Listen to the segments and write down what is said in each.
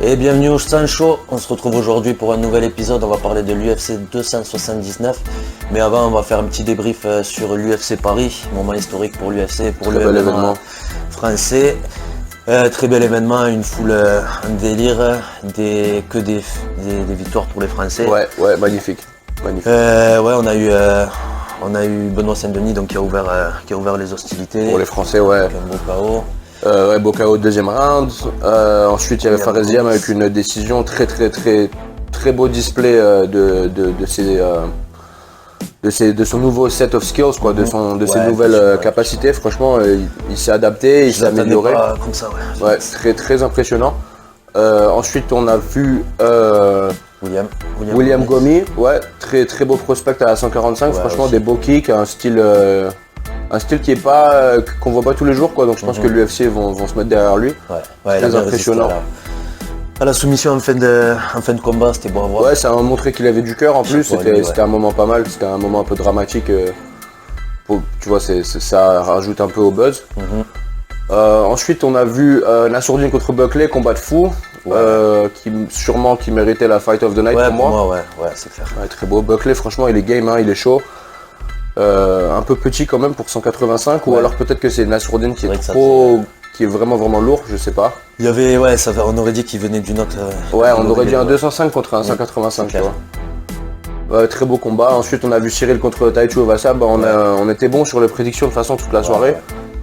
Et bienvenue au Stand Show, on se retrouve aujourd'hui pour un nouvel épisode, on va parler de l'UFC 279. Mais avant on va faire un petit débrief sur l'UFC Paris, moment historique pour l'UFC, pour le événement français. Très bel événement, une foule en délire, des victoires pour les Français. Ouais, magnifique. On a eu Benoît Saint-Denis donc, qui a ouvert les hostilités. Pour les Français, ouais. Avec un beau KO. Beau KO deuxième round. Ensuite, il y avait Fares Diam avec une décision très beau display de son nouveau set of skills, quoi, de ses nouvelles capacités. Franchement, il s'est adapté, il s'est amélioré. Comme ça, très impressionnant. Ensuite, on a vu William Gomis, très beau prospect à 145. Franchement, aussi. Des beaux kicks, un style qui est pas qu'on voit pas tous les jours, quoi. Donc je pense que l'UFC vont se mettre derrière lui. Très impressionnant. À la soumission en fin de combat, c'était bon à voir. Ouais, ça a montré qu'il avait du cœur en plus. C'était un moment pas mal, c'était un moment un peu dramatique. Tu vois, ça rajoute un peu au buzz. Ensuite, on a vu Nassourdine contre Buckley, combat de fou, qui méritait la Fight of the Night pour moi. Ouais, c'est clair. Très beau. Buckley, franchement, il est game, hein, il est chaud. Un peu petit quand même pour 185, ou alors peut-être que c'est Nassourdine qui est vraiment lourd, je sais pas. Il y avait, on aurait dit qu'il venait d'une autre. On aurait dit un 205 contre un 185, tu vois. Très beau combat. Ensuite, on a vu Cyril contre Taichu Ovasa. On était bon sur les prédictions de toute façon toute la soirée.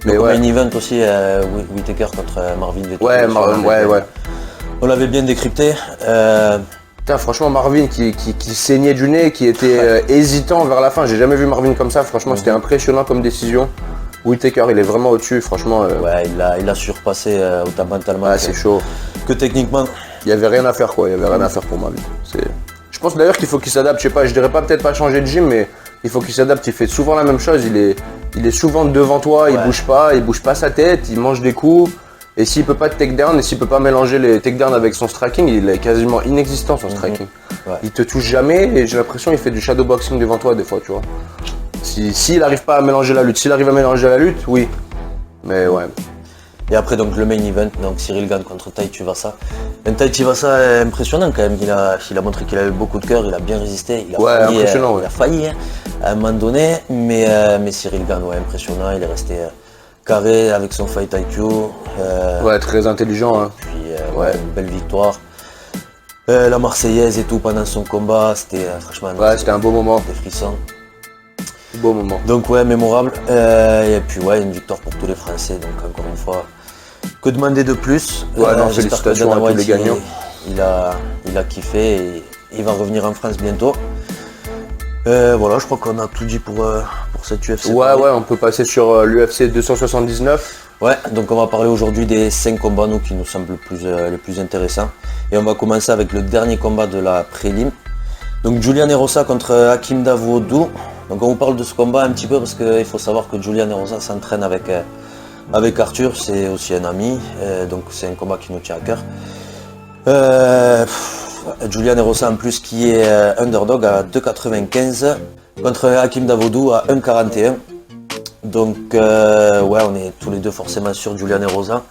Mais main event aussi, Whittaker contre Marvin Vettori. On l'avait bien décrypté. Franchement, Marvin qui saignait du nez, qui était hésitant vers la fin. J'ai jamais vu Marvin comme ça. Franchement, c'était impressionnant comme décision. Whittaker, il est vraiment au-dessus, franchement. Il a surpassé autant mentalement. C'est chaud. Que techniquement. Il n'y avait rien à faire, quoi. Il n'y avait rien à faire pour Marvin. Je pense d'ailleurs qu'il faut qu'il s'adapte. Je sais pas, je dirais peut-être pas changer de gym, mais il faut qu'il s'adapte. Il fait souvent la même chose. Il est souvent devant toi, il bouge pas sa tête, il mange des coups. Et s'il peut pas te takedown, et s'il peut pas mélanger les takedowns avec son striking, il est quasiment inexistant son striking. Il te touche jamais et j'ai l'impression qu'il fait du shadowboxing devant toi des fois, tu vois. S'il arrive pas à mélanger la lutte, s'il arrive à mélanger la lutte, oui. Mais ouais. Et après donc le main event, donc Cyril Gane contre Tai Tuivasa. Tai Tuivasa est impressionnant quand même, il a montré qu'il avait beaucoup de cœur, il a bien résisté, il a failli à un moment donné, mais Cyril Gane, impressionnant, il est resté carré avec son fight IQ. Très intelligent. Hein. Puis une belle victoire. La Marseillaise et tout pendant son combat, c'était franchement c'était un beau moment. Des frissons. Beau moment. Donc mémorable. Et puis une victoire pour tous les Français. Donc encore une fois, que demander de plus. Félicitations à tous les gagnants. Il a kiffé et il va revenir en France bientôt. Je crois qu'on a tout dit pour cette UFC. On peut passer sur l'UFC 279. Donc on va parler aujourd'hui des 5 combats qui nous semblent les plus intéressants. Et on va commencer avec le dernier combat de la prélim. Donc Julian Erosa contre Hakeem Dawodu. Donc on vous parle de ce combat un petit peu parce qu'il faut savoir que Julian Erosa s'entraîne avec Arthur, c'est aussi un ami. Donc c'est un combat qui nous tient à cœur. Julian Erosa en plus qui est underdog à 2,95 contre Hakeem Dawodu à 1,41. Donc on est tous les deux forcément sur Julian Erosa.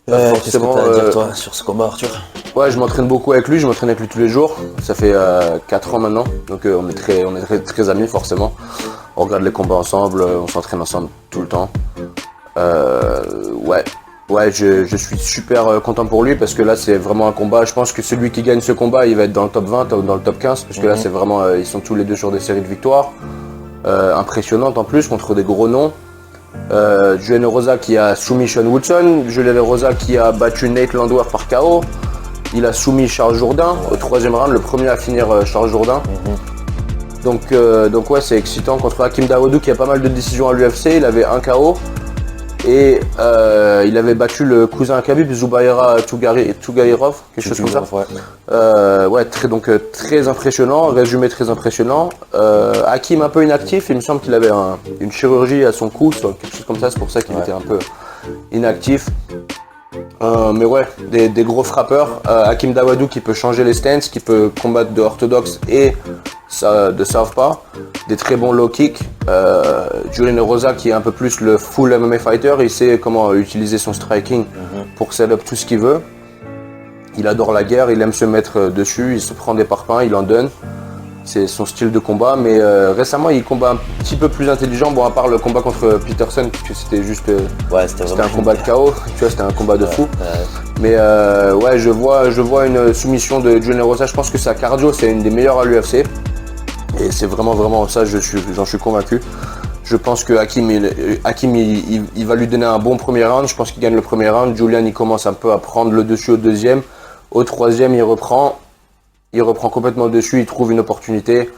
Qu'est-ce que tu as à dire toi sur ce combat, Arthur? Je m'entraîne beaucoup avec lui, je m'entraîne avec lui tous les jours. Ça fait 4 ans maintenant, donc on est très amis forcément. On regarde les combats ensemble, on s'entraîne ensemble tout le temps. Je suis super content pour lui parce que là c'est vraiment un combat. Je pense que celui qui gagne ce combat, il va être dans le top 20 ou dans le top 15 parce que là c'est vraiment, ils sont tous les deux sur des séries de victoires impressionnantes en plus contre des gros noms. Julian Erosa qui a soumis Sean Woodson, Julian Erosa qui a battu Nate Landwehr par KO. Il a soumis Charles Jourdain au 3e round, le premier à finir Charles Jourdain. Donc c'est excitant contre Hakeem Dawodu qui a pas mal de décisions à l'UFC, il avait un KO. Et il avait battu le cousin à Khabib, Zubaira Tugairov, quelque chose comme ça. Ouais, très impressionnant, résumé très impressionnant. Hakim un peu inactif, il me semble qu'il avait une chirurgie à son cou, quelque chose comme ça, c'est pour ça qu'il était un peu inactif. Mais ouais, des gros frappeurs. Hakim Dawodu qui peut changer les stances, qui peut combattre de orthodoxe et de southpaw. Des très bons low kicks. Julian Rosa qui est un peu plus le full MMA fighter, il sait comment utiliser son striking pour set up tout ce qu'il veut. Il adore la guerre, il aime se mettre dessus, il se prend des parpaings, il en donne. C'est son style de combat, mais récemment il combat un petit peu plus intelligent, bon à part le combat contre Peterson, parce que c'était juste c'était un combat de KO, tu vois, c'était un combat de fou. Mais ouais, je vois une soumission de Julian Rosa, je pense que sa cardio c'est une des meilleures à l'UFC. Et c'est vraiment ça, j'en suis convaincu. Je pense que Hakim il va lui donner un bon premier round, je pense qu'il gagne le premier round. Julian il commence un peu à prendre le dessus au deuxième, au troisième il reprend complètement le dessus, il trouve une opportunité.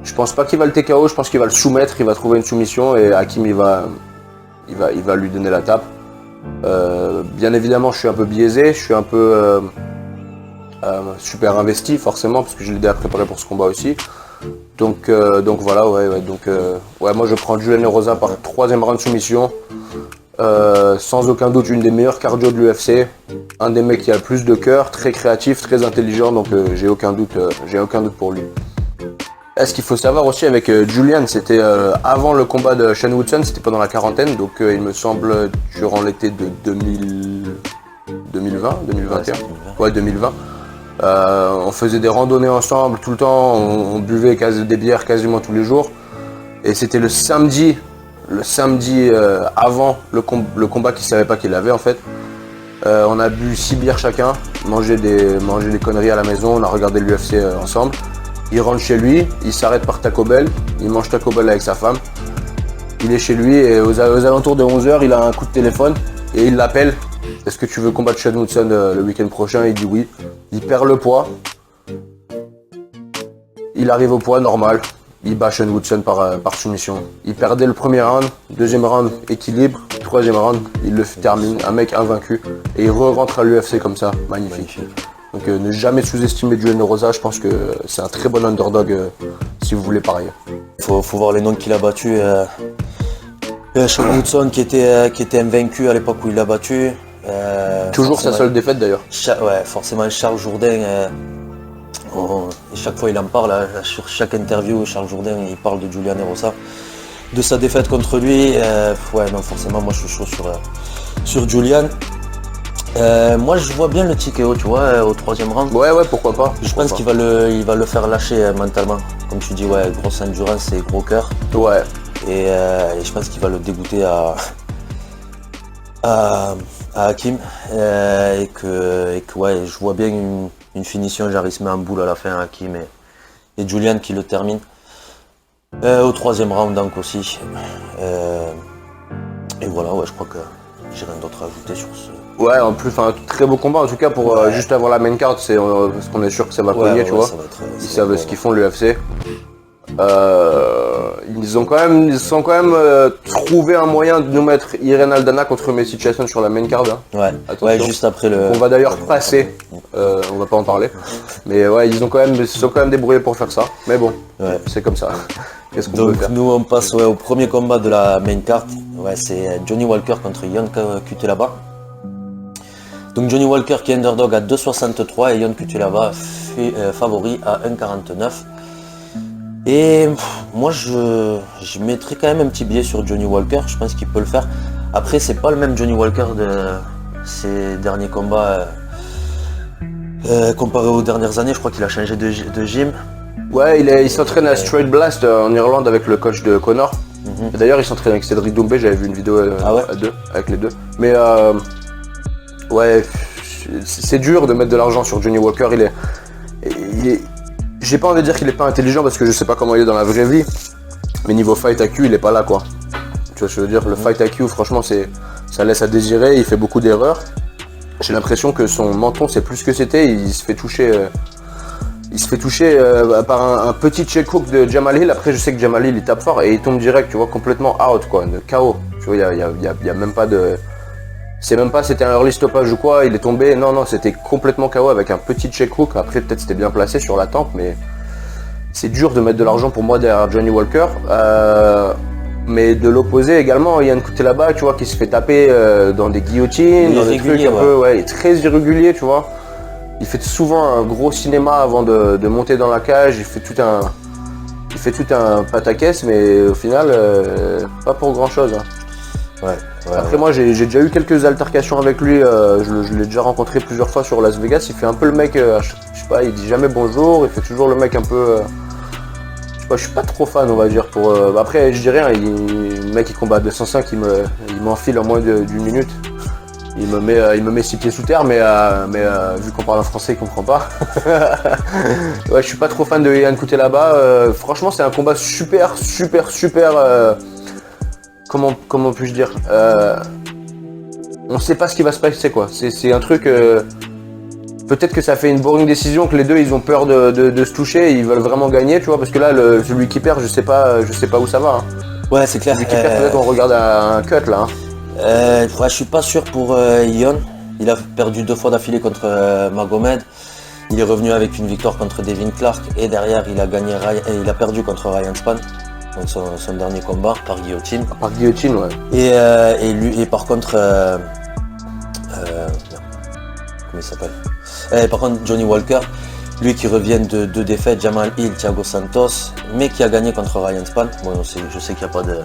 Je pense pas qu'il va le TKO, je pense qu'il va le soumettre, il va trouver une soumission et Hakim il va lui donner la tape. Bien évidemment je suis un peu biaisé, je suis un peu super investi forcément parce que je l'ai déjà préparé pour ce combat aussi. Donc voilà, moi je prends Julian Rosa par troisième round soumission. Sans aucun doute une des meilleures cardio de l'UFC, un des mecs qui a le plus de cœur, très créatif, très intelligent, donc j'ai aucun doute pour lui. Ce qu'il faut savoir aussi avec Julian, c'était avant le combat de Shane Woodson, c'était pendant la quarantaine, donc il me semble durant l'été de 2020. Ouais, 2020. On faisait des randonnées ensemble tout le temps, on buvait des bières quasiment tous les jours, et c'était le samedi avant le combat qu'il savait pas qu'il avait en fait. On a bu 6 bières chacun, mangé des conneries à la maison, on a regardé l'UFC ensemble. Il rentre chez lui, il s'arrête par Taco Bell, il mange Taco Bell avec sa femme. Il est chez lui et aux alentours de 11h, il a un coup de téléphone et il l'appelle. Est-ce que tu veux combattre Shane Woodson le week-end prochain? Il dit oui. Il perd le poids. Il arrive au poids normal. Il bat Shane Woodson par soumission. Il perdait le premier round, deuxième round équilibre, troisième round, il le termine, un mec invaincu. Et il rentre à l'UFC comme ça, magnifique. Donc ne jamais sous-estimer Julian Rosa, je pense que c'est un très bon underdog si vous voulez parier. Faut voir les noms qu'il a battus. Shane Woodson qui était invaincu à l'époque où il l'a battu. Toujours sa seule défaite d'ailleurs. Ouais, forcément Charles Jourdain. Et chaque fois il en parle, sur chaque interview, Charles Jourdain il parle de Julian Rosa, de sa défaite contre lui. Ouais, non, forcément, moi je suis chaud sur Julian. Moi je vois bien le TKO, tu vois, au troisième round. Ouais, pourquoi pas. Je pense qu'il va le faire lâcher mentalement. Comme tu dis, ouais, grosse endurance et gros cœur. Ouais. Et je pense qu'il va le dégoûter à Hakim. Et que ouais, je vois bien une finition, genre il se met en boule à la fin, Hakim et Julian qui le termine. Au troisième round donc aussi. Et voilà, ouais, je crois que j'ai rien d'autre à ajouter sur ce. Ouais, en plus, très beau combat en tout cas pour juste avant la main card, parce qu'on est sûr que ça va cogner, tu vois. Ils savent ce qu'ils font l'UFC. Ils ont quand même trouvé un moyen de nous mettre Irene Aldana contre Messi Chasson sur la main card. Hein. Ouais, juste après le. On va d'ailleurs passer, on va pas en parler. Mais ouais, ils se sont quand même débrouillés pour faire ça. Mais bon, c'est comme ça. Qu'est-ce qu'on peut faire? Nous on passe au premier combat de la main card. Ouais, c'est Johnny Walker contre Ion Cutelaba. Donc Johnny Walker qui est underdog à 2,63 et Ion Cutelaba favori à 1,49. Et moi je mettrais quand même un petit billet sur Johnny Walker, je pense qu'il peut le faire. Après c'est pas le même Johnny Walker de ses derniers combats comparé aux dernières années, je crois qu'il a changé de gym. Ouais, il s'entraîne à Straight Blast en Irlande avec le coach de Connor. D'ailleurs il s'entraîne avec Cédric Doumbé, j'avais vu une vidéo à deux, avec les deux. Mais ouais, c'est dur de mettre de l'argent sur Johnny Walker, j'ai pas envie de dire qu'il est pas intelligent parce que je sais pas comment il est dans la vraie vie, mais niveau fight IQ il est pas là quoi. Tu vois ce que je veux dire, le fight IQ franchement ça laisse à désirer, il fait beaucoup d'erreurs. J'ai l'impression que son menton c'est plus que c'était, il se fait toucher par un petit check hook de Jamal Hill. Après je sais que Jamal Hill il tape fort et il tombe direct, tu vois, complètement out quoi, de KO. Tu vois, il y a même pas de... C'est même pas c'était un early stoppage ou quoi, il est tombé. Non, c'était complètement KO avec un petit check hook. Après, peut-être c'était bien placé sur la tempe, mais c'est dur de mettre de l'argent pour moi derrière Johnny Walker. Mais de l'opposé également, Ian Cutelaba, tu vois, qui se fait taper dans des guillotines, dans des trucs un peu, ouais, il est très irrégulier, tu vois. Il fait souvent un gros cinéma avant de monter dans la cage, il fait tout un pataquès, mais au final, pas pour grand chose. Hein. Ouais, Après moi j'ai déjà eu quelques altercations avec lui, je l'ai déjà rencontré plusieurs fois sur Las Vegas, il fait un peu le mec, je sais pas, il dit jamais bonjour, il fait toujours le mec un peu... je sais pas, je suis pas trop fan on va dire pour... après je dis rien, le mec qui combat à 205 il m'enfile en moins d'une minute. Il me met 6 pieds sous terre, mais vu qu'on parle en français, il comprend pas. Ouais, je suis pas trop fan de Ian Cutelaba. Franchement, c'est un combat super. Comment puis-je dire on sait pas ce qui va se passer, quoi. C'est un truc. Peut-être que ça fait une boring décision, que les deux ils ont peur de se toucher, ils veulent vraiment gagner, tu vois, parce que là, celui qui perd, je sais pas où ça va. Hein. Ouais, c'est clair. Celui qui perd, peut-être on regarde un cut là. Hein. Je suis pas sûr pour Ion. Il a perdu 2 fois d'affilée contre Magomed. Il est revenu avec une victoire contre Devin Clark et derrière il a perdu contre Ryan Spann. Donc son dernier combat par guillotine. Par guillotine, ouais. Et par contre, comment il s'appelle par contre, Johnny Walker, lui qui revient de 2 défaites, Jamal Hill, Thiago Santos, mais qui a gagné contre Ryan Spann. Bon, je sais qu'il n'y a pas de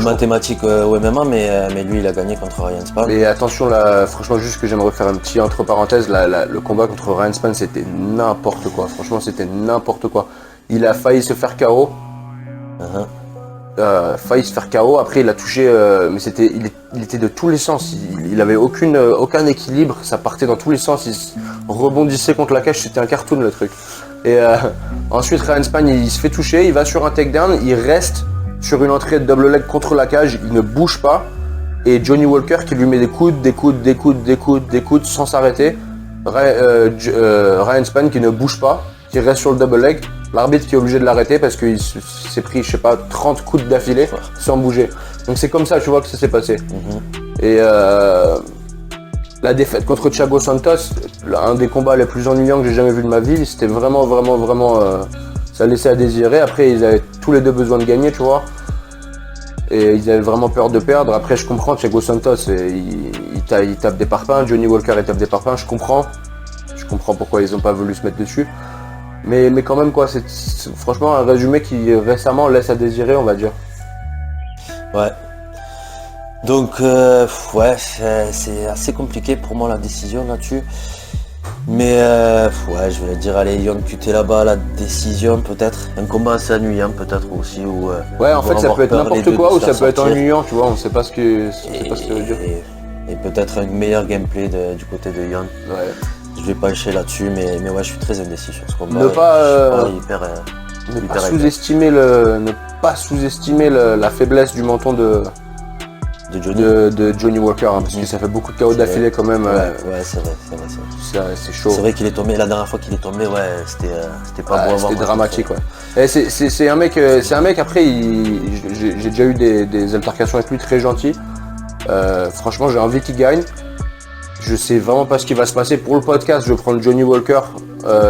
mathématiques au MMA, mais lui il a gagné contre Ryan Spann. Et attention là, franchement, juste que j'aimerais faire un petit entre parenthèses, le combat contre Ryan Spann c'était n'importe quoi, franchement c'était n'importe quoi. Il a failli se faire KO. Failli se faire KO, après il a touché, mais il était de tous les sens, il avait aucun équilibre, ça partait dans tous les sens, il rebondissait contre la cage, c'était un cartoon le truc. Et ensuite Ryan Spann il se fait toucher, il va sur un takedown, il reste sur une entrée de double leg contre la cage, il ne bouge pas, et Johnny Walker qui lui met des coudes sans s'arrêter. Ryan Spann qui ne bouge pas, qui reste sur le double leg. L'arbitre qui est obligé de l'arrêter parce qu'il s'est pris, je sais pas, 30 coups d'affilée sans bouger. Donc c'est comme ça, tu vois, que ça s'est passé. Et la défaite contre Thiago Santos, un des combats les plus ennuyants que j'ai jamais vu de ma vie, c'était vraiment, ça laissait à désirer. Après, ils avaient tous les deux besoin de gagner, tu vois. Et ils avaient vraiment peur de perdre. Après, je comprends, Thiago Santos, il tape des parpaings. Johnny Walker, il tape des parpaings, je comprends. Je comprends pourquoi ils n'ont pas voulu se mettre dessus. Mais quand même, quoi, c'est franchement un résumé qui récemment laisse à désirer, on va dire. Ouais. Donc, ouais, c'est assez compliqué pour moi la décision là-dessus. Mais ouais, je vais dire, allez, Ion Cutelaba, la décision peut-être. Un combat assez ennuyant peut-être aussi. Où, ouais, en fait, ça peut être n'importe quoi ou ça peut être ennuyant, tu vois, on sait pas ce que ça veut dire. Et peut-être un meilleur gameplay du côté de Ion. Ouais. Je vais pas lâcher là-dessus, mais ouais, je suis très indécis sur ce combat. Ne pas sous-estimer la faiblesse du menton de Johnny Walker, hein, parce que ça fait beaucoup de KO d'affilée quand même. Ouais, c'est vrai. C'est chaud. C'est vrai qu'il est tombé, la dernière fois qu'il est tombé, ouais, c'était pas beau à voir. C'était dramatique, ouais. Et c'est un mec après, j'ai déjà eu des altercations avec lui très gentil. Franchement, j'ai envie qu'il gagne. Je sais vraiment pas ce qui va se passer. Pour le podcast, je vais prendre Johnny Walker.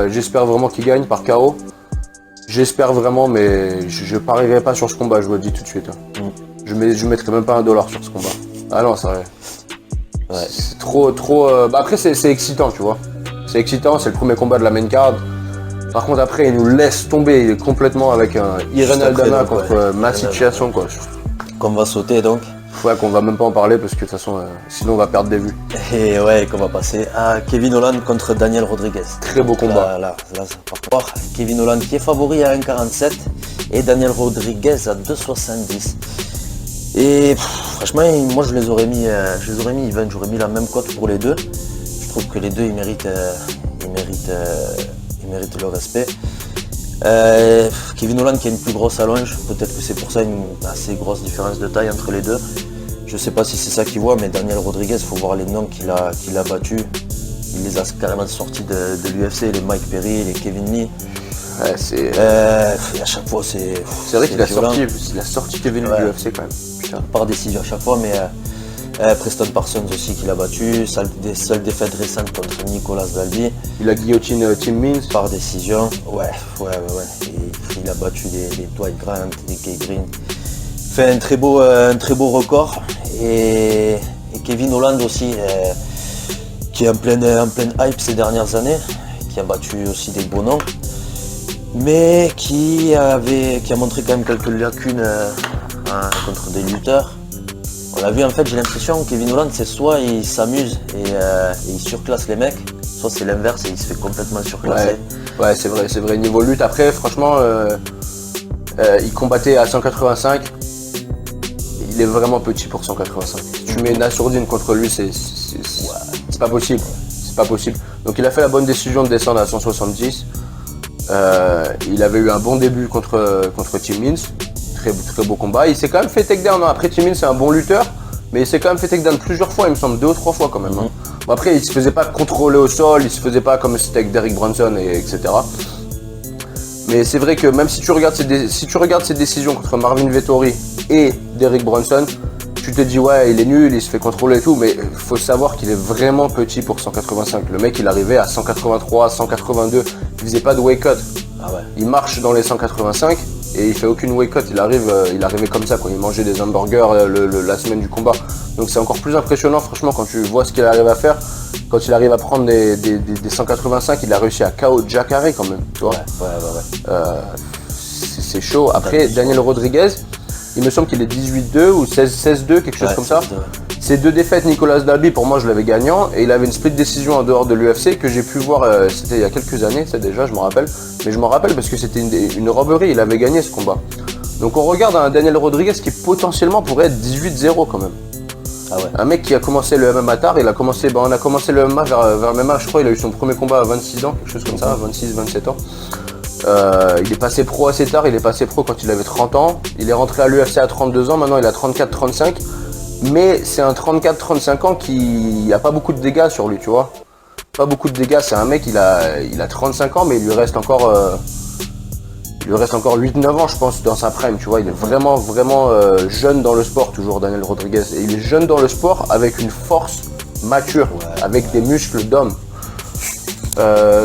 J'espère vraiment qu'il gagne par KO. J'espère vraiment, mais je parierai pas sur ce combat, je vous le dis tout de suite. Hein. Je mettrai même pas $1 sur ce combat. Ah non, c'est vrai. Ouais. C'est trop. Bah après, c'est excitant, tu vois. C'est excitant, c'est le premier combat de la main card. Par contre, après, il nous laisse tomber complètement avec un Irene Aldana contre Massichiasson, quoi. Qu'on va sauter donc. Ouais, qu'on va même pas en parler parce que de toute façon, sinon on va perdre des vues. Et ouais, qu'on va passer à Kevin Holland contre Daniel Rodriguez. Très beau combat. Là, ça va voir. Kevin Holland qui est favori à 1,47 et Daniel Rodriguez à 2,70. Et franchement, moi je les aurais mis event, j'aurais mis la même cote pour les deux. Je trouve que les deux ils méritent le respect. Kevin Holland qui a une plus grosse allonge, peut-être que c'est pour ça une assez grosse différence de taille entre les deux. Je sais pas si c'est ça qu'il voit, mais Daniel Rodriguez, il faut voir les noms qu'il a battus. Il les a carrément sortis de l'UFC, les Mike Perry, les Kevin Lee. Ouais, à chaque fois c'est vrai qu'il a sorti Kevin Lee de l'UFC quand même. par décision à chaque fois, mais Preston Parsons aussi qui l'a battu, des seules défaites récentes contre Nicolas Dalby. Il a guillotine Tim Means. Par décision, ouais. Il a battu des Dwight Grant, des Kay Green. Fait un très beau record. Et Kevin Holland aussi, qui est en pleine hype ces dernières années, qui a battu aussi des beaux noms, mais qui a montré quand même quelques lacunes contre des lutteurs. On l'a vu, en fait, j'ai l'impression que Kevin Holland, c'est soit il s'amuse et il surclasse les mecs, soit c'est l'inverse et il se fait complètement surclasser. Ouais, c'est vrai. Niveau lutte, après, franchement, il combattait à 185. Il est vraiment petit pour 185. Si tu mets Nassourdine contre lui, c'est pas possible. C'est pas possible. Donc il a fait la bonne décision de descendre à 170. Il avait eu un bon début contre Tim Means. Très beau combat. Il s'est quand même fait takedown. Après, Tim Means, c'est un bon lutteur, mais il s'est quand même fait takedown plusieurs fois, il me semble 2 ou 3 fois quand même. Bon, après, il se faisait pas contrôler au sol, il se faisait pas comme c'était avec Derek Brunson, etc. Mais c'est vrai que même si tu regardes ses décisions contre Marvin Vettori et Derek Brunson, tu te dis ouais, il est nul, il se fait contrôler et tout, mais il faut savoir qu'il est vraiment petit pour 185. Le mec, il arrivait à 183, 182, il faisait pas de weight cut. Ah ouais. Il marche dans les 185 et il fait aucune weight cut. Il arrivait comme ça, quoi. Il mangeait des hamburgers la semaine du combat. Donc c'est encore plus impressionnant, franchement, quand tu vois ce qu'il arrive à faire. Quand il arrive à prendre des 185, il a réussi à KO Jacare quand même, tu vois. Ouais. C'est chaud. Après, Daniel Rodriguez, il me semble qu'il est 18-2 ou 16-2, quelque chose comme ça. Ces 2 défaites, Nicolas Dalby, pour moi, je l'avais gagnant. Et il avait une split décision en dehors de l'UFC que j'ai pu voir, c'était il y a quelques années, ça déjà, je me rappelle. Mais je m'en rappelle parce que c'était une robberie, il avait gagné ce combat. Donc on regarde un Daniel Rodriguez qui potentiellement pourrait être 18-0 quand même. Ah ouais. Un mec qui a commencé le MMA tard, on a commencé le MMA vers le MMA, je crois, il a eu son premier combat à 26 ans, quelque chose comme ça, 26-27 ans. Il est passé pro assez tard, il est passé pro quand il avait 30 ans, il est rentré à l'UFC à 32 ans, maintenant il a 34-35, mais c'est un 34-35 ans qui a pas beaucoup de dégâts sur lui, tu vois. Pas beaucoup de dégâts, c'est un mec, il a 35 ans, mais il lui reste encore 8-9 ans, je pense, dans sa prime, tu vois. Il est vraiment jeune dans le sport, toujours, Daniel Rodriguez. Et il est jeune dans le sport avec une force mature, avec des muscles d'homme.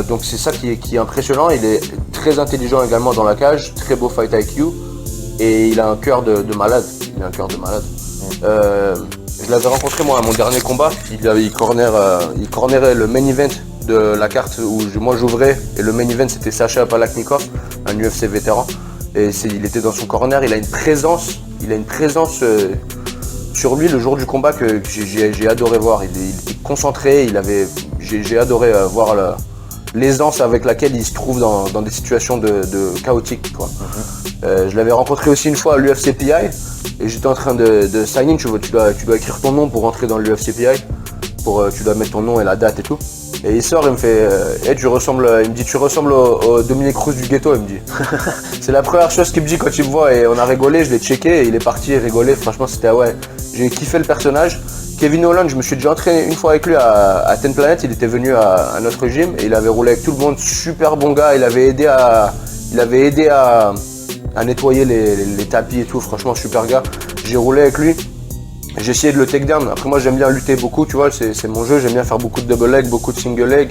Donc c'est ça qui est impressionnant. Il est très intelligent également dans la cage, très beau fight IQ. Et il a un cœur de malade. Je l'avais rencontré moi à mon dernier combat. Il cornerait le main event de la carte où moi j'ouvrais. Et le main event c'était Sacha Palaknikov, un UFC vétéran. Et il était dans son corner. Il a une présence sur lui le jour du combat que j'ai adoré voir. Il était concentré. J'ai adoré voir l'aisance avec laquelle il se trouve dans des situations de chaotiques, quoi. Je l'avais rencontré aussi une fois à l'UFC PI et j'étais en train de sign in. Tu dois écrire ton nom pour rentrer dans l'UFC PI. Tu dois mettre ton nom et la date et tout. Et il sort et me fait hey, tu ressembles au Dominique Cruz du ghetto, il me dit. C'est la première chose qu'il me dit quand il me voit et on a rigolé, je l'ai checké et il est parti rigoler. Franchement c'était ouais, j'ai kiffé le personnage. Kevin Holland, je me suis déjà entraîné une fois avec lui à Ten Planet, il était venu à notre gym et il avait roulé avec tout le monde, super bon gars, il avait aidé à nettoyer les tapis et tout, franchement super gars. J'ai roulé avec lui. J'ai essayé de le takedown. Après moi j'aime bien lutter beaucoup, tu vois, c'est mon jeu, j'aime bien faire beaucoup de double leg, beaucoup de single leg,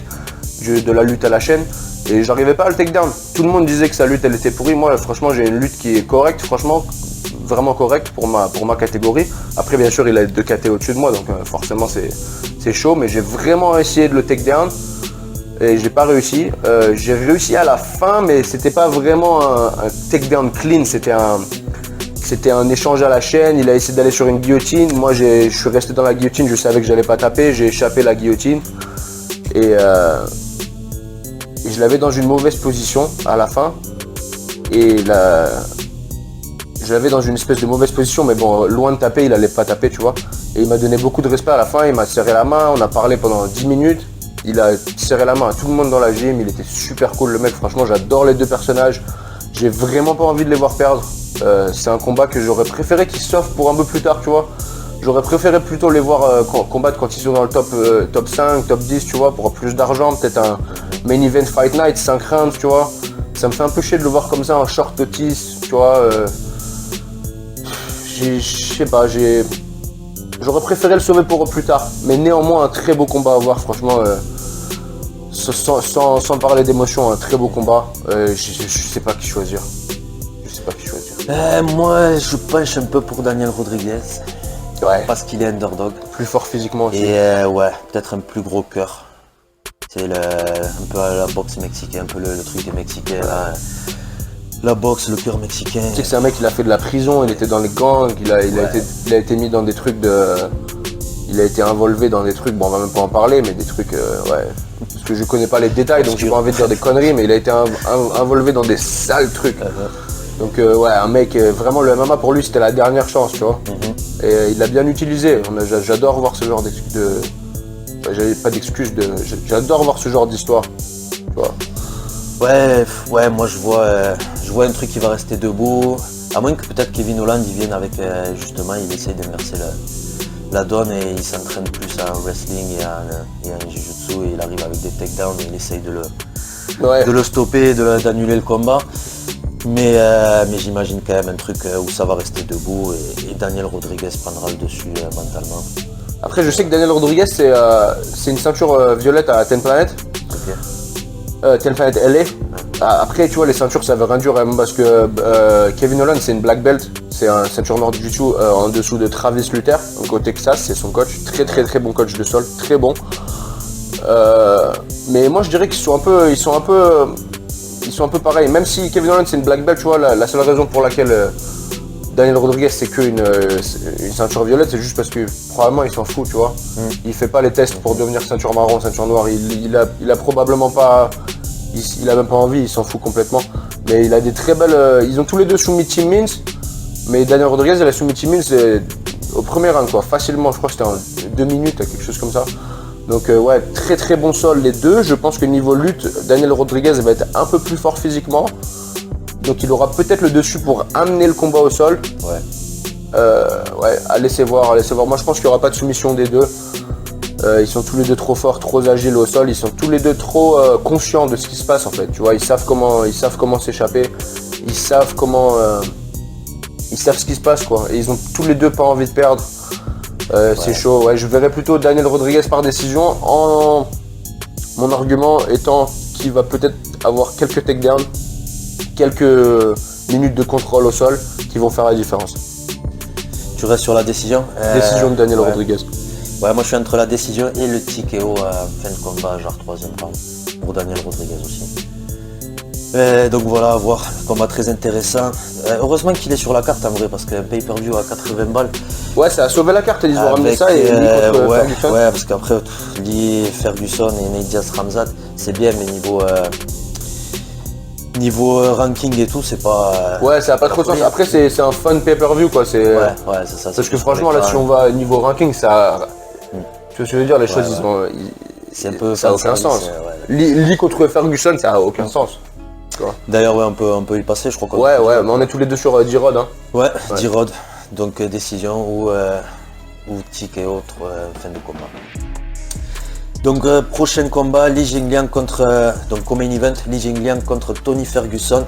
de la lutte à la chaîne. Et j'arrivais pas à le takedown. Tout le monde disait que sa lutte elle était pourrie. Moi franchement j'ai une lutte qui est correcte, franchement vraiment correcte pour ma catégorie. Après bien sûr il a 2 KT au-dessus de moi donc forcément c'est chaud, mais j'ai vraiment essayé de le takedown et j'ai pas réussi. J'ai réussi à la fin mais c'était pas vraiment un takedown clean, c'était un échange à la chaîne, il a essayé d'aller sur une guillotine, moi je suis resté dans la guillotine, je savais que j'allais pas taper, j'ai échappé la guillotine et je l'avais dans une mauvaise position à la fin et je l'avais dans une espèce de mauvaise position mais bon, loin de taper, il allait pas taper, tu vois. Et il m'a donné beaucoup de respect à la fin, il m'a serré la main, on a parlé pendant 10 minutes, il a serré la main à tout le monde dans la gym, il était super cool le mec, franchement j'adore les 2 personnages, j'ai vraiment pas envie de les voir perdre. C'est un combat que j'aurais préféré qu'ils s'offrent pour un peu plus tard, tu vois. J'aurais préféré plutôt les voir combattre quand ils sont dans le top 5, top 10, tu vois, pour plus d'argent, peut-être un main event fight night, 5 rounds, tu vois. Ça me fait un peu chier de le voir comme ça, en short notice, tu vois. je sais pas, j'aurais préféré le sauver pour plus tard. Mais néanmoins, un très beau combat à voir, franchement. Sans parler d'émotion, un très beau combat. Je sais pas qui choisir. Moi, je penche un peu pour Daniel Rodriguez. Ouais. Parce qu'il est underdog. Plus fort physiquement aussi. Et peut-être un plus gros cœur. C'est un peu la boxe mexicaine, un peu le truc des Mexicains. La boxe, le cœur mexicain. Tu sais que c'est un mec, il a fait de la prison, il était dans les gangs, il a été mis dans des trucs de... Il a été involvé dans des trucs, bon on va même pas en parler, mais des trucs, parce que je connais pas les détails, donc j'ai pas envie de dire des conneries, mais il a été involvé dans des sales trucs. Donc un mec, vraiment le MMA pour lui c'était la dernière chance, tu vois. Et il l'a bien utilisé, j'adore voir ce genre j'avais pas d'excuses, j'adore voir ce genre d'histoire, tu vois. Ouais, moi je vois un truc qui va rester debout, à moins que peut-être Kevin Holland il vienne avec, justement, il essaye d'inverser la donne et il s'entraîne plus en wrestling et en jiu-jitsu et il arrive avec des takedowns et il essaye de le stopper, d'annuler le combat. Mais j'imagine quand même un truc où ça va rester debout et Daniel Rodriguez prendra le dessus mentalement. Après je sais que Daniel Rodriguez c'est une ceinture violette à Ten Planet. Ten Planet LA. Après tu vois les ceintures ça veut rien dire parce que Kevin Holland c'est une black belt, c'est un ceinture noire du jiu-jitsu en dessous de Travis Luther, donc au Texas, c'est son coach, très bon coach de sol, très bon. Mais moi je dirais qu'ils sont un peu pareils, même si Kevin Holland c'est une black belt, tu vois, la seule raison pour laquelle Daniel Rodriguez c'est qu'une ceinture violette, c'est juste parce que probablement il s'en fout, tu vois. Il fait pas les tests pour devenir ceinture marron, ceinture noire, il a probablement pas... Il a même pas envie, il s'en fout complètement. Mais il a des très belles... ils ont tous les deux soumis Tim Means. Mais Daniel Rodriguez, il a soumis Tim Means au premier round, quoi. Facilement, je crois que c'était en 2 minutes, quelque chose comme ça. Donc très bon sol les deux. Je pense que niveau lutte, Daniel Rodriguez va être un peu plus fort physiquement. Donc il aura peut-être le dessus pour amener le combat au sol. À laisser voir. Moi je pense qu'il n'y aura pas de soumission des deux. Ils sont tous les deux trop forts, trop agiles au sol, ils sont tous les deux trop conscients de ce qui se passe en fait, tu vois, ils savent comment s'échapper, ils savent ce qui se passe quoi, et ils ont tous les deux pas envie de perdre, c'est chaud, je verrais plutôt Daniel Rodriguez par décision, mon argument étant qu'il va peut-être avoir quelques takedowns, quelques minutes de contrôle au sol qui vont faire la différence. Tu restes sur la décision Décision de Daniel Rodriguez. Ouais, moi je suis entre la décision et le TKO à fin de combat, genre 3e round, pour Daniel Rodriguez aussi. Donc voilà, à voir, combat très intéressant. Heureusement qu'il est sur la carte en vrai, parce qu'un pay-per-view à 80 balles. Ouais, ça a sauvé la carte, ils ont ramené ça et contre Ferguson. Ouais, parce qu'après, Ferguson et Nate Diaz-Ramzat, c'est bien, mais niveau ranking et tout, c'est pas... ça a pas trop de sens. Après, c'est un fun pay-per-view, quoi. C'est ça. Parce que franchement, là, si on va niveau ranking, ça... Tu vois ce que je veux dire, les choses, c'est un peu... Ça n'a aucun sens. Lee contre Ferguson, ça n'a aucun sens. D'ailleurs, on peut y passer, je crois. Mais on est tous les deux sur D-Rod. Hein. D-Rod. Donc, décision ou TKO, fin de combat. Donc, prochain combat, Li Jingliang contre... donc, comme main event, Li Jingliang contre Tony Ferguson.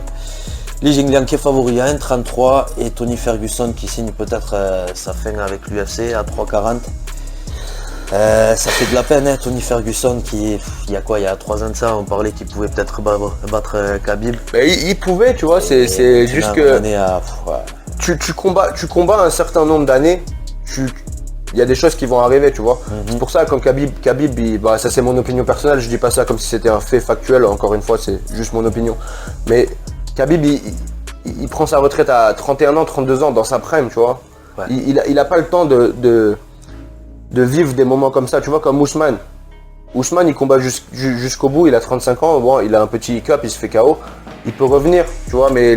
Li Jingliang qui est favori à 1,33 et Tony Ferguson qui signe peut-être sa fin avec l'UFC à 3,40. Ça fait de la peine, hein, Tony Ferguson qui, il y a 3 ans de ça, on parlait qu'il pouvait peut-être battre Khabib. Il pouvait, tu vois, c'est juste que tu combats un certain nombre d'années, il y a des choses qui vont arriver, tu vois. C'est pour ça, comme Khabib ça c'est mon opinion personnelle, je dis pas ça comme si c'était un fait factuel, encore une fois, c'est juste mon opinion. Mais Khabib, il prend sa retraite à 31 ans, 32 ans, dans sa prime, tu vois. Il a pas le temps de vivre des moments comme ça, tu vois, comme Ousmane. Ousmane, il combat jusqu'au bout, il a 35 ans, bon, il a un petit hiccup, il se fait KO, il peut revenir, tu vois, mais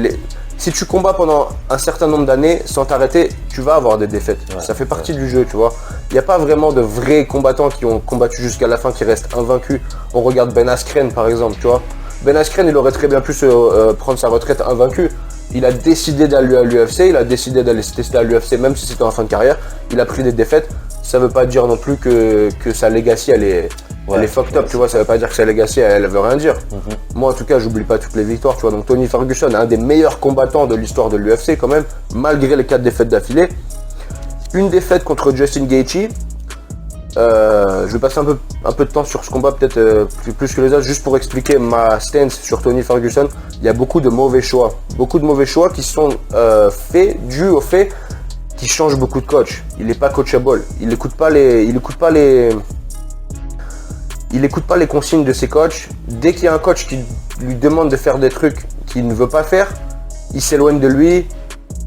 si tu combats pendant un certain nombre d'années sans t'arrêter, tu vas avoir des défaites. Ça fait partie du jeu, tu vois. Il n'y a pas vraiment de vrais combattants qui ont combattu jusqu'à la fin, qui restent invaincus. On regarde Ben Askren, par exemple, tu vois. Ben Askren, il aurait très bien pu prendre sa retraite invaincu. Il a décidé d'aller à l'UFC, il a décidé d'aller se tester à l'UFC, même si c'était en fin de carrière. Il a pris des défaites. Ça veut pas dire non plus que sa legacy elle est fucked up, tu vois, ça veut pas dire que sa legacy elle veut rien dire. Moi en tout cas j'oublie pas toutes les victoires, tu vois, donc Tony Ferguson est un des meilleurs combattants de l'histoire de l'UFC quand même, malgré les 4 défaites d'affilée. une défaite contre Justin Gaethje. Je vais passer un peu de temps sur ce combat, peut-être plus que les autres, juste pour expliquer ma stance sur Tony Ferguson. Il y a beaucoup de mauvais choix qui sont faits dû au fait qu'il change beaucoup de coach. Il n'est pas coachable. Il n'écoute pas les consignes de ses coachs. Dès qu'il y a un coach qui lui demande de faire des trucs qu'il ne veut pas faire, il s'éloigne de lui.